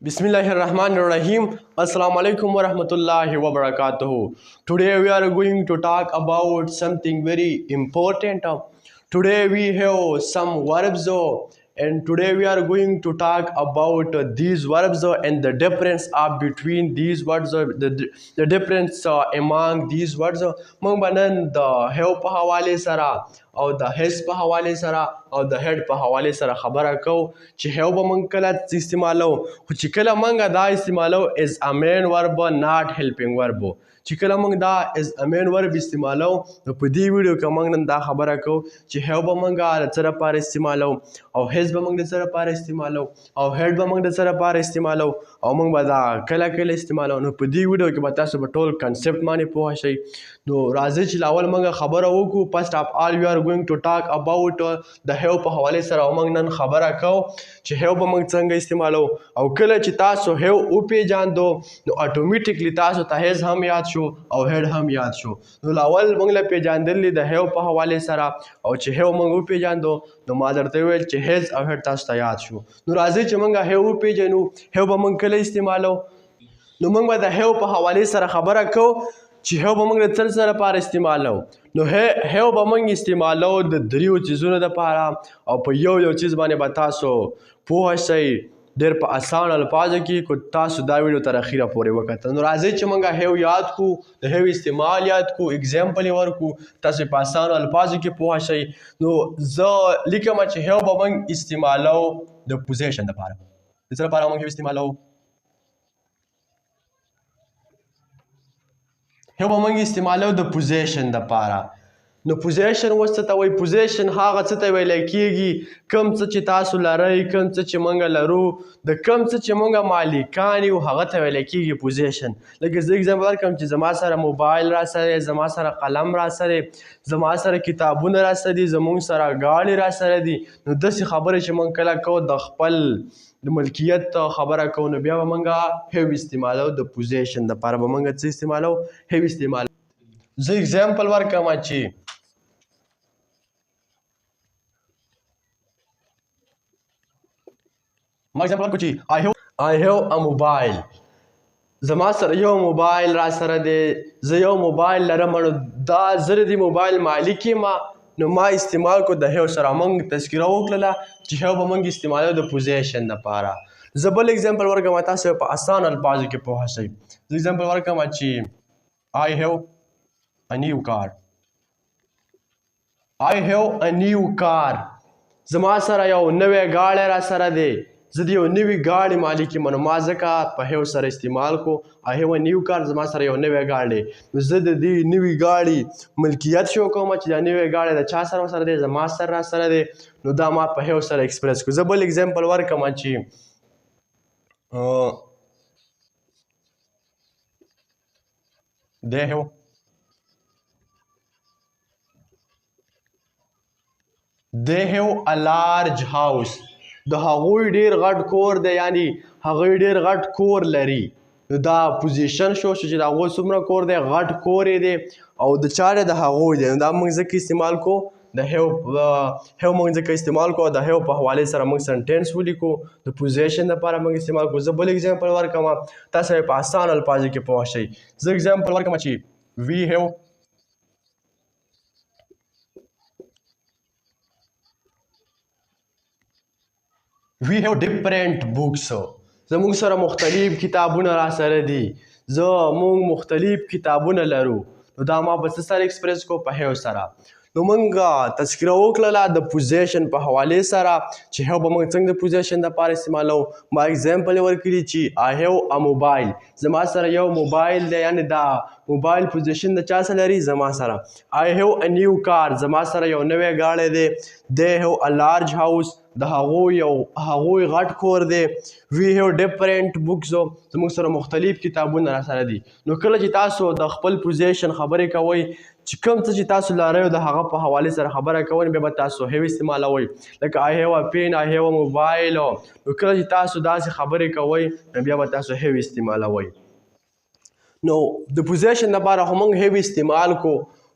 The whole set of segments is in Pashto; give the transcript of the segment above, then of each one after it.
Bismillahirrahmanirrahim. Assalamu alaikum wa rahmatullahi wa barakatuhu. Today we are going to talk about something very important. Today we have some verbs and today we are going to talk about these verbs and the difference between these words the difference among these words موږ به نن د have په حواله سره او د has په حواله سره او د head په حواله سره خبره کوو چې have به موږ کله استعمالو خو چې کله موږ دا استعمالو is a main verb not helping verb چې کله موږ دا as a main verb استعمالو نو په دې ویډیو کې موږ نن دا خبره کوو چې have به موږ د څه لپاره استعمالو او has به موږ د څه لپاره استعمالو او head به موږ د څه لپاره استعمالو او موږ به دا کله استعمالو نو په دې ویډیو کې به تاسو په ټول کنسپټ باندې پوه شئ نو راځئ چې لاول موږ خبره وکړو first of all we are going to talk about the have په حواله سره او موږ نن خبره کوو چې have به موږ څنګه استعمالو او کله چې تاسو have وپېژاندو نو اتوماتیکلی تاسو ته has هم یاد شو او head هم یاد شو نو لاول موږ له پېژندلې د have په حواله سره او چې have موږ وپېژاندو نو ما درته ویل چې has او head تاسو ته یاد شو نو راځئ چې موږ have وپېژنو have به موږ کله استعمالو نو موږ به د have په حواله سره خبره کوو چې have به موږ د څه لپاره استعمالو نو have به موږ استعمالو د دریو څیزونو لپاره او په یو څیز باندې به تاسو پوه شئ ډېر په اسان الفاظو کې کو تاسو دا ویډیو تر اخیره پورې وکتل نو راځئ چې موږ have یاد کړو د have استعمال یاد کړو اگزامپل یې ورکړو تاسو په اسانو الفاظو کې پوه شئ نو زه لیکم چې have به موږ استعمالو د پوزیشن لپاره د څه لپاره موږ have استعمالو have به موږ استعمالو د پوزیشن لپاره نو پوزیشن اوس څه ته وایي پوزیشن هغه څه ته ویلی کېږي کوم څه چې تاسو لرئ کوم څه چې موږ لرو د کوم څه چې موږ مالکان یو هغه ته ویلی کېږي پوزیشن لکه زه اګزامپل ورکړم چې زما سره موبایل راسره دی زما سره قلم راسره زما سره کتابونه راسره دي زموږ سره ګاډې راسره دي نو داسې خبرې چې موږ کله کوو د خپل د ملکیت خبره کوو نو بیا به موږ have استعمالو د پوزیشن دپاره به موږ څه استعمالو have استعمالو زه اګزامپل ورکړم چې ما اگزامپل ورکړو چې I have a mobile زما سره یو موبایل را سره دی زه یو موبایل لرم نو دا زه د دې موبایل مالک یم نو ما استعمال کو د have سره موږ تذکره وکړله چې have به موږ استعمالو د پوزیشن دپاره زه بل اگزامپل ورکړم تاسو په اسان الفاظو کې پوه شئ زه اگزامپل ورکړم چې I have a new car I have a new car زما سره یو نوی ګاډی را سره دی زه د یو نوي ګاډي مالک یم نو ما ځکه په have سره استعمال کو I have a new car زما سره یو نوی ګاډی نو زه د دې نوي ګاډي ملکیت شو کوم چې دا نوی ګاډی د چا سره دی زما سره را سره دی نو دا ما په have سره ایکسپریس کو زه بل اگزامپل ورکړم چې they have a large house د هغوی ډیر غټ کور دی یعنی هغوی ډیر غټ کور لري نو دا پوزیشن شو چې د هغوی څومره کور دی غټ کور یې دی او د چا دی د هغوی دی نو دا موږ ځکه استعمال کو د have موږ ځکه استعمال کو د have په حواله سره موږ سنټینس ولیکو د پوزیشن لپاره موږ استعمال کو زه بل اگزامپل ورکړم تاسو په اسان الفاظو کې پوه شئ زه اگزامپل ورکړم چې we have different books زموږ سره مختلف کتابونه را سره دي موږ مختلف کتابونه لرو نو دا ما په څه سره ایکسپریس کو په have سره نو موږ تذکره وکړله د پوزیشن په حوالې سره چې have به موږ څنګه د پوزیشن دپاره استعمالو ما اګزامپل یې ورکړي چې I have a mobile زما سره یو موبایل دی یعنې دا موبایل پوزیشن د چا سره لري زما سره I have a new car زما سره یو نوی ګاډی دی they have a large house د هغوی غټ کور دی we have different books زموږ سره مختلف کتابونه را سره دي نو کله چې تاسو د خپل پوزیشن خبرې کوئ چې کوم څه چې تاسو لرئ د هغه په حوالې سره خبره کوئ بیا به تاسو have استعمالوئ لکه I have a pen I have a mobile نو کله چې تاسو داسې خبرې کوئ بیا به تاسو have استعمالوئ نو د پوزیشن لپاره خو موږ have استعمال کو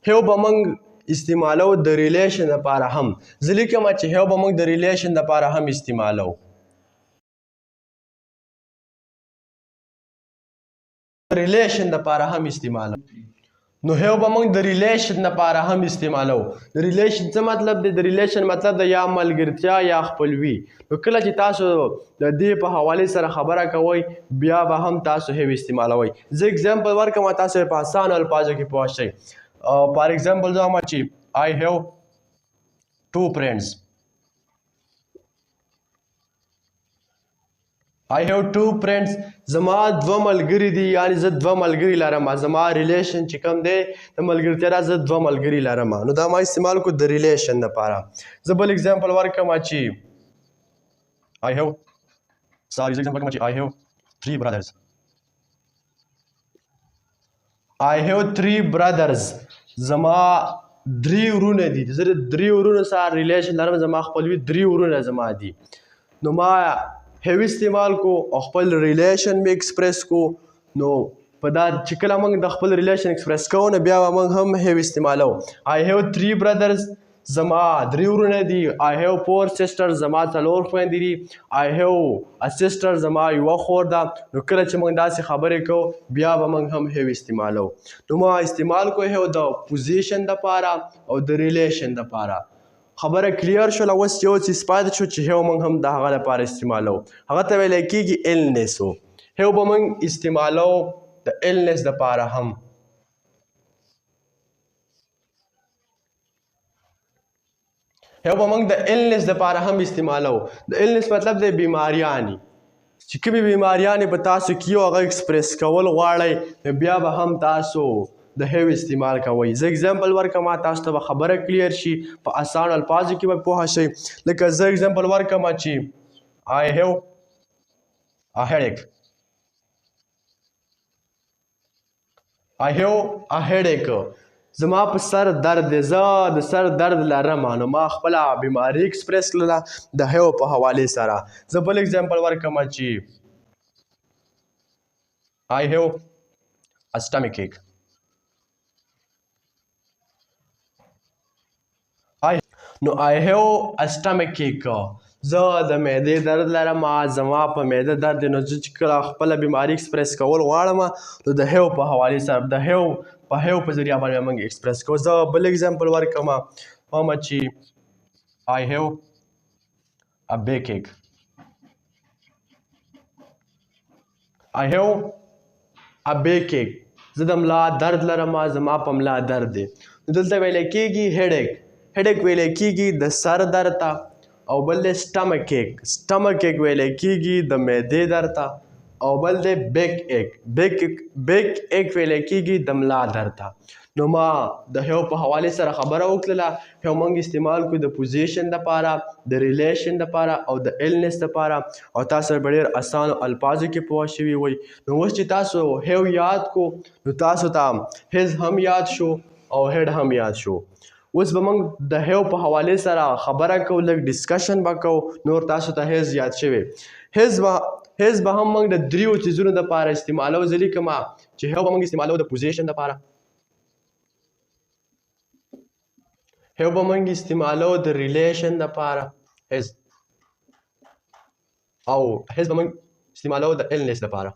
have به موږ استعمالو د ریلیشن لپاره هم زه لیکم چې have به موږ د ریلیشن لپاره هم استعمالو ریلیشن دپاره هم استعمالو. نو هیو به موږ د ریلیشن دپاره هم استعمالو. د ریلیشن څه مطلب دی؟ د ریلیشن مطلب د یا ملګرتیا یا خپلوي. نو کله چې تاسو د دې په حوالې سره خبره کوئ بیا به هم تاسو هیو استعمالوئ. زه اگزامپل ورکوم تاسو په اسانو الفاظو کې پوه شئ. فار ایگزامپل زه وایم چې I have two friends. I have two friends. زما دوه ملګري دي، یعنې زه دوه ملګري لرم. زما ریلیشن چې کوم دی د ملګرتیا را زه دوه ملګري لرم. نو دا ما استعمال کړو د ریلیشن دپاره. زه بل اگزامپل ورکړم چې I have three brothers. I have three brothers. زما درې ورونه دي. زه د درې ورونو سره ریلیشن لرم. زما خپلوي درې ورونه زما دي. نو ما هیو استعمال کو او خپل ریلیشن مې ایکسپریس کو. نو په دا چې کله موږ د خپل ریلیشن ایکسپریس کوو نو بیا به موږ هم هیو استعمالو. I have three brothers. زما درې ورونه دي. I have four sisters. زما څلور خویندې دي. I have a sister. زما یوه خور ده. نو کله چې موږ داسې خبرې کوو بیا به موږ هم هیو استعمالو. نو ما استعمال کو هیو د پوزیشن دپاره او د ریلیشن دپاره. خبره کلیر شوله. اوس یو څیز پاتې شو چې هیو موږ هم د هغه لپاره استعمالو. هغه ته ویلی کېږي النسو. هیو به موږ استعمالو د النس دپاره هم. هیو به موږ د النس دپاره هم استعمالو. د النس مطلب دی بیماریانې. چې کومې بیماریانې په تاسو کې یو هغه ایکسپریس کول غواړئ نو بیا به هم تاسو د هیو استعمال کوئ. زه اگزامپل ورکوم تاسو ته به خبره کلیر شي. په اسانو الفاظو کې به پوه شئ. لکه زه اگزامپل ورکوم چې I have a headache. I have a headache. زما په سر درد دی. زه د سر درد لرم. نو ما خپله بیماري ایکسپریس کړله د هیو په حوالې سره. زه بل اگزامپل ورکوم چې I have a stomach ache. نو I have a stomach ache. زه د معدې درد لرم. زما په معده درد دی. نو زه چې کله خپله بیماري ایکسپریس کول غواړم نو د هیو په حوالې سره د هیو په ذریعه باندې موږ ایکسپریس کوو. زه بل اگزامپل ورکوم وایم چې I have a backache. I have a backache. زه د ملا درد لرم. زما په ملا درد دی. نو دلته ویلی کېږي هیډیک. هیډیک ویلی کېږي د سر درد ته. او بل دی سټمک ایک. سټمک ایک ویلی کېږي د معدې درد ته. او بل دی بیک ایک. بیک ایک ویلی کېږي د ملا درد ته. نو ما د هیو په حوالې سره خبره وکړله. هیو موږ استعمال کړو د پوزیشن دپاره، د ریلیشن دپاره او د النس دپاره. او تاسو به ډېر اسانو الفاظو کې پوه شوي وئ. نو اوس چې تاسو هیو یاد کو نو تاسو ته هز هم یاد شو او هیډ هم یاد شو. اوس به موږ د هیو په حوالې سره خبره کوو. لږ ډسکشن به کوو. نور تاسو ته هیز یاد شوی. هیز به هم موږ د دریو څیزونو دپاره استعمالو. زه لیکم چې هیو به موږ استعمالو د پوزیشن دپاره. هیو به موږ استعمالو د ریلیشن دپاره هیز. او هیز به موږ استعمالو د النس دپاره.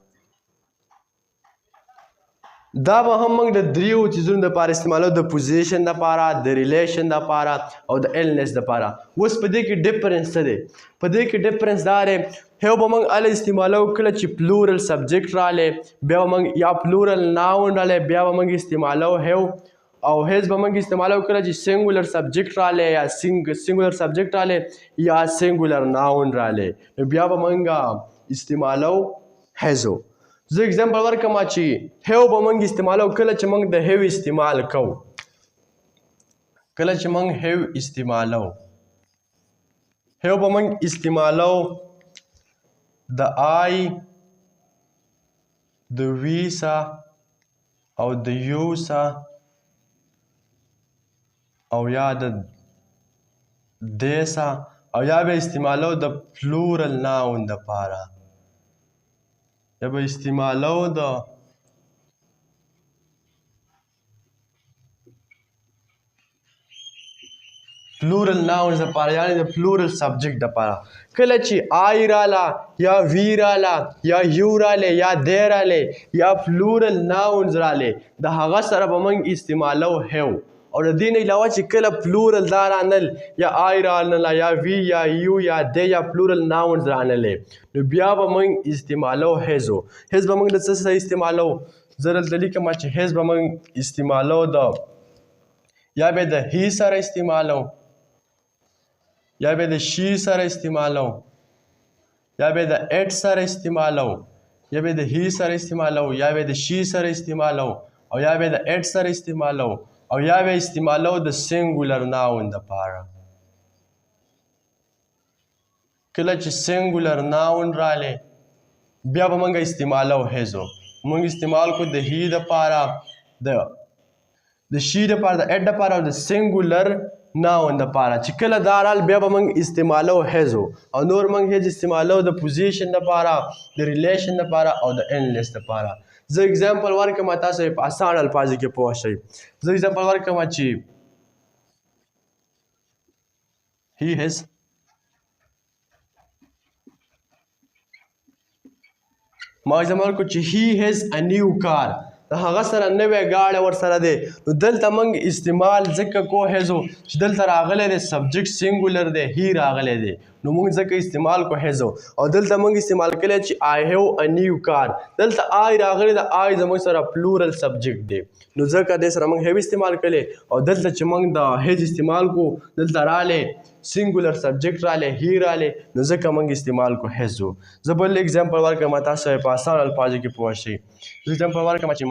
دا به هم موږ د دریو څیزونو دپاره استعمالو. د پوزیشن دپاره، د ریلیشن دپاره او د النس دپاره. اوس په دې کې ډفرنس څه دی؟ په دې کې ډفرنس دا دی هیو به موږ هله استعمالو کله چې پلورل سبجیکټ رالی. بیا به موږ یا پلورل ناون رالی بیا به موږ استعمالو هیو. او هیز به موږ استعمالو کله چې سینګولر سبجیکټ رالی یا سینګولر سبجیکټ رالی یا سینګولر ناون رالی نو بیا به موږ استعمالو هیزو. زه اگزامپل ورکوم چې هیو به موږ استعمالو کله چې موږ د هیو استعمال کوو. کله چې موږ هیو استعمالو هیو به موږ استعمالو د آی، د وی سه او د یو سه او یا د دې سه او یا به استعمالو د پلورل ناون دپاره. یا به استعمالو د پلورل ناونز دپاره یعنې د پلورل سبجیکټ دپاره کله چې آی راله یا وی راله یا یو راله یا دی راله یا پلورل ناونز راله د هغه سره به موږ استعمالو هیو او د دې نه علاوه چې کله پلورل دا رانل یا آی رانله یا وی یا یو یا دی یا پلورل ناونز رانلې نو بیا به موږ استعمالو هیزو هیز به موږ د څه سره استعمالو زه دلته لیکم چې هیز به موږ استعمالو د یا به د هی سره استعمالو یا به د شی سره استعمالو یا به د اټ سره استعمالو یا به د هی سره استعمالو یا به د شی سره استعمالو او یا به د اټ سره استعمالو او یا به استعمالو د سنګولر ناون دپاره کله چې سنګولر ناون رالی بیا به موږ استعمالو هیزو موږ استعمال کو د هی دپاره د شی دپاره د اټ دپاره او د سنګولر ناون دپاره چې کله دا رال بیا به موږ استعمالو هیزو او نور موږ هیز استعمالو د پوزیشن دپاره د ریلیشن دپاره او د انلیس دپاره زه اگزامپل ورکړم تاسو په اسان الفاظو کې پوه شئ زه اگزامپل ورکړم چې he has ما اگزامپل ورکړو چې he has a new car د هغه سره نوې ګاډی ورسره دی نو دلته موږ استعمال ځکه کو هیزو چې دلته راغلی دی سبجیکټ سینګولر دی هی راغلی دی نو موږ ځکه استعمال کو هیزو او دلته موږ استعمال کړی چې آی هیو ا نیو کار دلته آی راغلی د آی زموږ سره پلورل سبجیکټ دی نو ځکه دې سره موږ هیو استعمال کړی او دلته چې موږ د هیز استعمال کو دلته رالی سینګولر سبجیکټ رالی هی رالی نو ځکه موږ استعمال کو هیزو زه بل اگزامپل ورکړم تاسو په اسان الفاظو کې پوه شئ زه اگزامپل ورکړم چې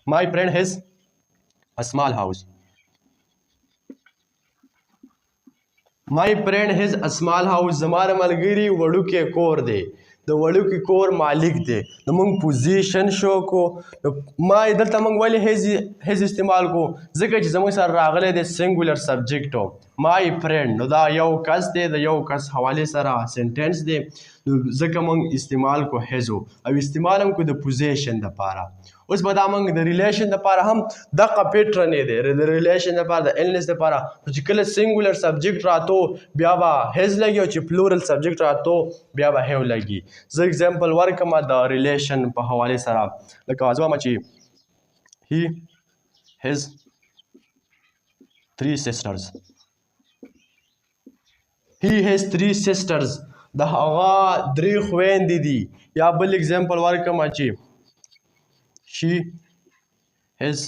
my friend has a small house. My friend has a small house. زماره ملګری وړوکی کور دی د وړوکی کور مالک دی نو موږ پوزیشن شو کو ما دلته موږ ولې هیز استعمال کو ځکه چې زموږ سره راغلی دی سنګولر سبجیکټ مای فرینډ نو دا یو کس دی د یو کس حوالې سره سنټینس دی نو ځکه موږ استعمال کو هیزو او استعمال هم کو د پوزیشن دپاره اوس به دا موږ د ریلیشن دپاره هم دغه پیټرن دی د ریلیشن دپاره د انلیس دپاره چې کله سنګولر سبجیکټ راتو بیا به هیز لګي او چې پلورل سبجیکټ راتو بیا به هیو لګي زه اگزامپل ورکړم د ریلیشن په حوالې سره لکه زه وایم چې he has 3 sisters he has 3 sisters د هغه 3 خویندې دي یا بل اگزامپل ورکړم چې she has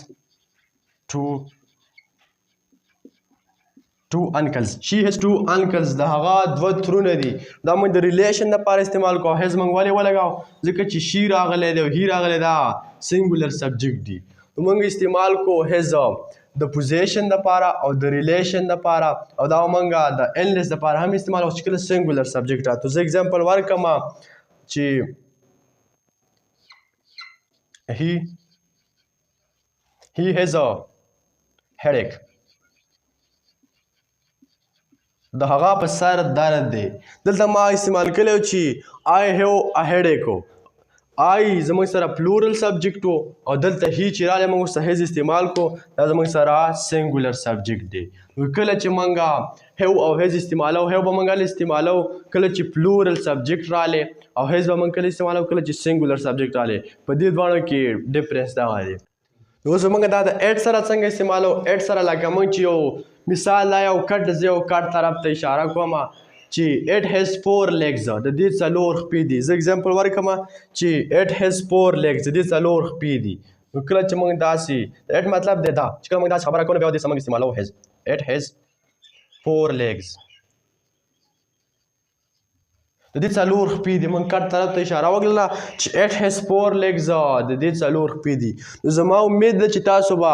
two uncles she has 2 uncles د هغه 2 ترونه دي دا موږ د ریلیشن دپاره استعمال کوو هیز موږ ولې ولګاو ځکه چې شي راغلی دی او هی راغلی دا سنګولر سبجیکټ دي نو موږ استعمال کوو هیز د پوزیشن دپاره او د ریلیشن دپاره او دا موږ د انلیس دپاره هم استعمال کوو چې کله سنګولر سبجیکټ راتو زه اگزامپل ورکړم چې he has a headache د هغه په سر درد دی دلته ما استعمال کړی چې I have a headache I زموږ سره پلورل سبجیکټ او دلته هی چې رالی موږ ورسره هیز استعمال کو دا زموږ سره سنګولر سبجیکټ دی نو کله چې موږ هیو او هیز استعمالو هیو به موږ استعمالو کله چې پلورل سبجیکټ رالی او هیز به موږ کله استعمالو کله چې سنګولر سبجیکټ رالی په دې دواړو کې ډفرنس دغه دی نو اوس موږ دا د اټ سره څنګه استعمالو اټ سره لکه موږ چې یو مثال دا یو کټ زه یو کټ طرف ته اشاره کوم چې اټ هیز 4 legs د دې 4 خپې دي زه اگزامپل ورکړم چې اټ هیز 4 legs د دې 4 خپې دي نو کله چې موږ داسې اټ مطلب دی دا چې کله موږ داسې خبره کوو بیا دې سره موږ استعمالو هیز اټ هیز 4 legs د دې 4 خپې دي موږ کټ طرف ته اشاره وکړله چې اټ هیز 4 legs د دې 4 خپې دي نو زما امید ده چې تاسو به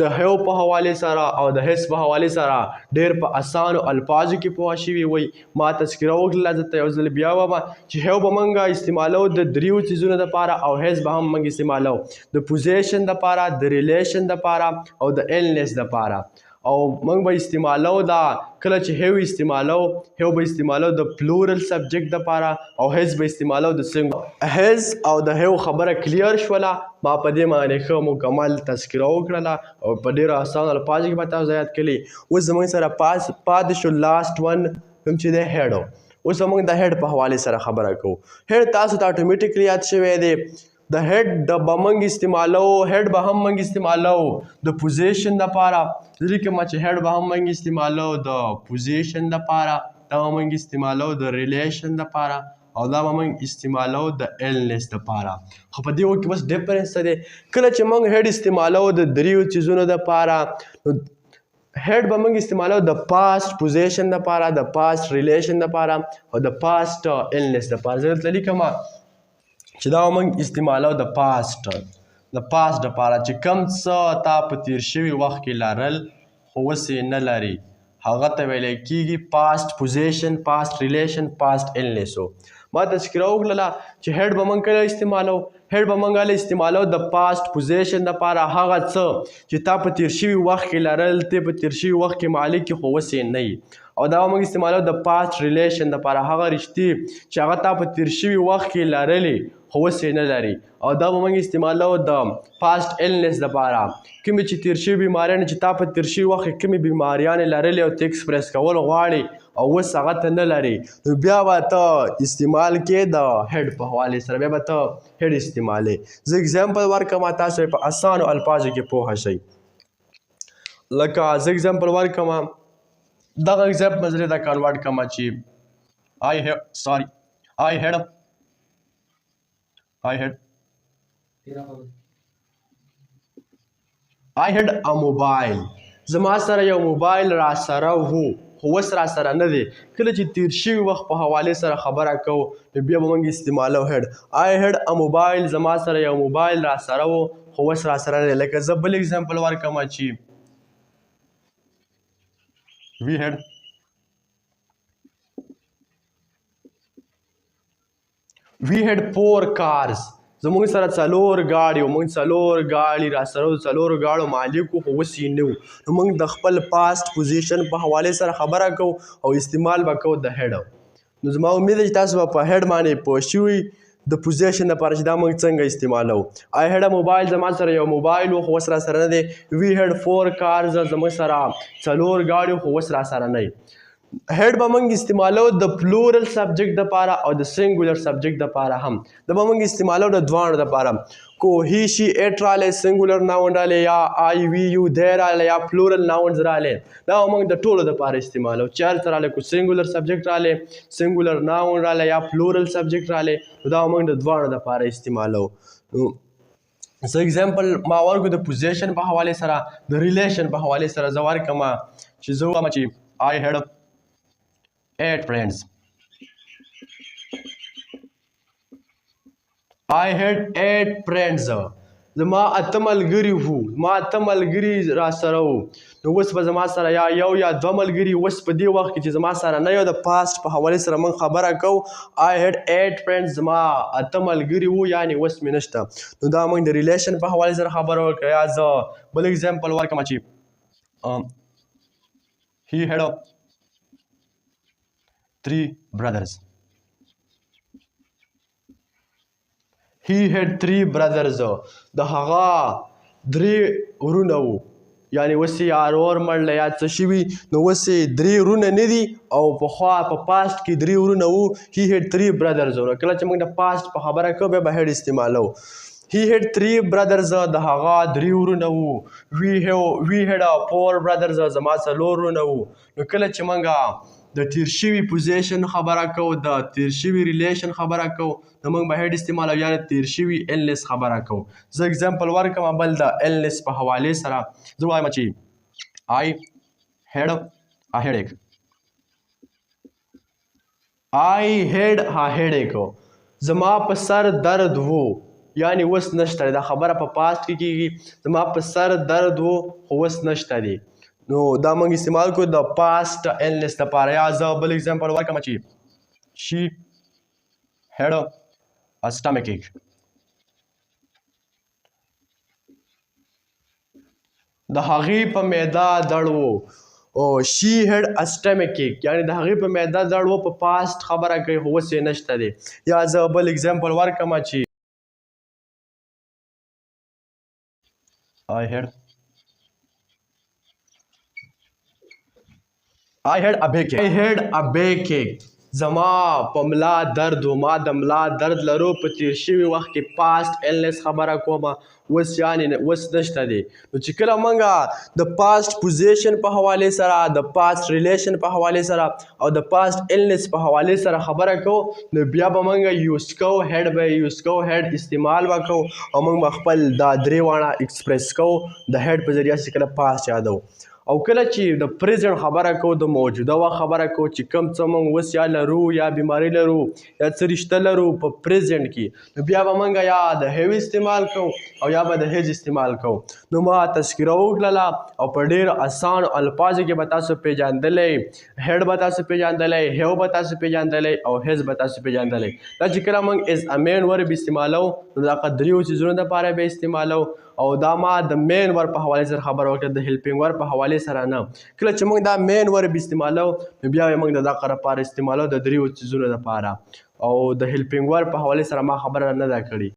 د هیو په حوالې سره او د هیز په حوالې سره ډېر په اسانو الفاظو کې پوه شوي وئ ما تذکره وکړله دلته یو ځل بیا وایم چې هیو به موږ استعمالو د 3 څیزونو دپاره او هیز به هم موږ استعمالو د پوزیشن دپاره د ریلیشن دپاره او د انلیس دپاره او موږ به استعمالو دا کله چې هیو استعمالو هیو به استعمالو د پلورل سبجیکټ دپاره او هیز به استعمالو د سنګ هیز او د هیو خبره کلیر شوله ما په دې باندې ښه مکمل تذکره وکړله او په ډېرو اسانو الفاظو کې به تاسو یاد کړي. اوس زموږ سره پاتې شو لاست ون کوم چې دی هیډ. اوس زموږ د هیډ په حوالې سره خبره کوو. هیډ تاسو ته اټومیټیکلی یاد شوی دی. د هیډ د به موږ استعمالو، هیډ به هم موږ استعمالو د پوزیشن دپاره. لیکم چې هیډ به هم موږ استعمالو د پوزیشن دپاره، دا به موږ استعمالو د ریلیشن دپاره، او دا به موږ استعمالو د ایلنس دپاره. خو په دې کې بس ډفرنس څه دی؟ کله چې موږ هیډ استعمالو د دریو څیزونو دپاره، نو هیډ به موږ استعمالو د پاست پوزیشن دپاره، د پاست ریلیشن دپاره، او د پاست ایلنس دپاره. زه دلته لیکم چې دا به موږ استعمالو د پاست دپاره چې کوم څه تا په تیر شوي وخت کې لرل خو اوس یې نه لري، هغه ته ویلی کېږي پاست پوزیشن، پاست ریلیشن، پاست ایلنس. ما تذکره وکړله چې هیډ به موږ کله استعمالو. هیډ به موږ هله استعمالو د پاست پوزیشن دپاره، هغه څه چې تا په تیر شوي وخت کې لرل، ته په تیر شوي وخت کې مالک خو اوس یې نه وي. او دا به موږ استعمالو د پاست ریلیشن دپاره، هغه رشتې چې هغه تا په تیر شوي وخت کې لرلې خو اوس یې نه لري. او دا به موږ استعمالو د پاست ایلنس دپاره، کومې چې تیر شوي بیماریانې چې تا په تیر شوي وخت کې کومې بیماریانې لرلې او ته ایکسپریس کول غواړې او اوس هغه ته نه لري، نو بیا به ته استعمال کې د هیډ په حوالې سره، بیا به ته هیډ استعمالې. زه اګزامپل ورکړم تاسو په اسانو الفاظو کې پوهه شئ. لکه زه اګزامپل ورکړم، دغه اګزامپل زه درته کنورټ کړم چې I had a mobile. زما سره یو موبایل را سره وو خو اوس را سره نه دی. کله چې تیر شوي وخت په حوالې سره خبره کوو نو بیا به موږ استعمالو هیډ. I had a mobile، زما سره یو موبایل را سره وو خو اوس را سره نه دی. لکه زه بل اګزامپل ورکړم چې we had 4 cars. زموږ سره 4 ګاډي وو، موږ 4 ګاډي را سره وو، 4 ګاډو مالک وو خو اوس یې نه وو. نو موږ د خپل پاست پوزیشن په حوالې سره خبره کوو او استعمال به کوو د هیډ. نو زما امید ده چې تاسو به په هیډ باندې پوه شوي د پوزیشن لپاره چې دا موږ څنګه استعمالو. I had a mobile، زما سره یو موبایل وو خو اوس را سره نه دی. We had 4 cars، زموږ سره 4 ګاډي خو اوس را سره نه وي. هیډ به موږ استعمالو د پلورل سبجیکټ دپاره او د سنګولر سبجیکټ دپاره هم. دا به موږ استعمالو د دواړو دپاره. کو هی شي ایټ رالی، سنګولر ناون رالی، یا آی وی یو دی رالی، یا پلورل ناونز رالی، دا به موږ د ټولو دپاره استعمالو. چې هر څه رالی، کو سنګولر سبجیکټ رالی، سنګولر ناون رالی، یا پلورل سبجیکټ رالی، نو دا به موږ د دواړو دپاره استعمالو. نو زه اګزامپل ما ورکړو د پوزیشن په حوالې سره، د ریلیشن په حوالې سره زه ورکړم چې زه وایم چې I had 8 friends. I had 8 friends. زما 8 ملګري وو، ما 8 ملګري را سره وو. نو اوس به زما سره یا یو یا 2 ملګري. اوس په دې وخت کې چې زما سره نه یو، د پاست په حوالې سره موږ خبره کوو. I had 8 friends، زما 8 ملګري وو، یعنې اوس مې نشته. نو دا موږ د ریلیشن په حوالې سره خبره وکړه. یا زه بل اګزامپل ورکړم چې he had 3 brothers. He had 3 brothers. د هغه 3 ورونه وو، یعنې اوس یې یا ورور مړ یا څه شوي، نو اوس یې 3 ورونه نه دي او پخوا په پاست کې 3 ورونه وو. He had 3 brothers. نو کله چې موږ د پاست په خبره کوو بیا به هیډ استعمالو. He had 3 brothers. د هغه 3 ورونه وو. We had 4 brothers. زما 4 ورونه وو. نو کله چې موږ د تیر شوي پوزیشن خبره کوو، د تیر شوي ریلیشن خبره کوو، نو موږ به هیډ استعمالو، یعنې تیر شوي ایلنس خبره کوو. زه اګزامپل ورکړم بل د ایلنس په حوالې سره. زه وایم چې I had a headache. I had a headache. زما په سر درد وو، یعنې اوس نشته. دا خبره په پاست کې کېږي. زما په سر درد وو خو اوس نشته دی. نو دا موږ استعمال کړو د پاست ایلنس دپاره. یا زه بل اګزامپل ورکړم چې she had a stomach ache. د هغې په معده درد وو. او she had a stomach ache، یعنې د هغې په معده درد وو، په پاست خبره کوي خو اوس یې نشته دی. یا زه بل اګزامپل ورکړم چې I had I had a backache. I had a backache. زما په ملا درد و ما د ملا درد لرو په تیر شوي وخت کې پاست ایلنس خبره کومه اوس یعنې اوس نشته دی نو چې کله موږ د پاست پوزیشن په حوالې سره د پاست ریلیشن په حوالې سره او د پاست ایلنس په حوالې سره خبره کوو نو بیا به موږ یوز کوو هیډ به یوز کوو هیډ استعمال به کوو او موږ به خپل دا درې واړه ایکسپریس کوو د هیډ په ذریعه چې کله پاست یادو او کله چې د پریزنټ خبره کوو د موجوده وخت خبره کوو چې کوم څه موږ اوس یا لرو یا بیماري لرو یا څه رشته لرو په پریزنټ کې نو بیا به موږ یا د هیو استعمال کوو او یا به د هیج استعمال کوو نو ما تذکره وکړله او په ډېر اسان الفاظو کې به تاسو پیژندلی هیډ به تاسو پیژندلی هیو به تاسو پیژندلی او هیز به تاسو پیژندلی دا چې کله موږ از ا مین ورب استعمالو نو دا دریو څیزونو دپاره به استعمالو او دا ما د مین ور په حوالې سره خبره وکړه د هیلپینګ ور په حوالې سره نه کله چې موږ دا مین ورب استعمالو نو بیا یې موږ د دغه لپاره استعمالو د دریو څیزونو دپاره او د هیلپینګ ور په حوالې سره ما خبره نه ده کړې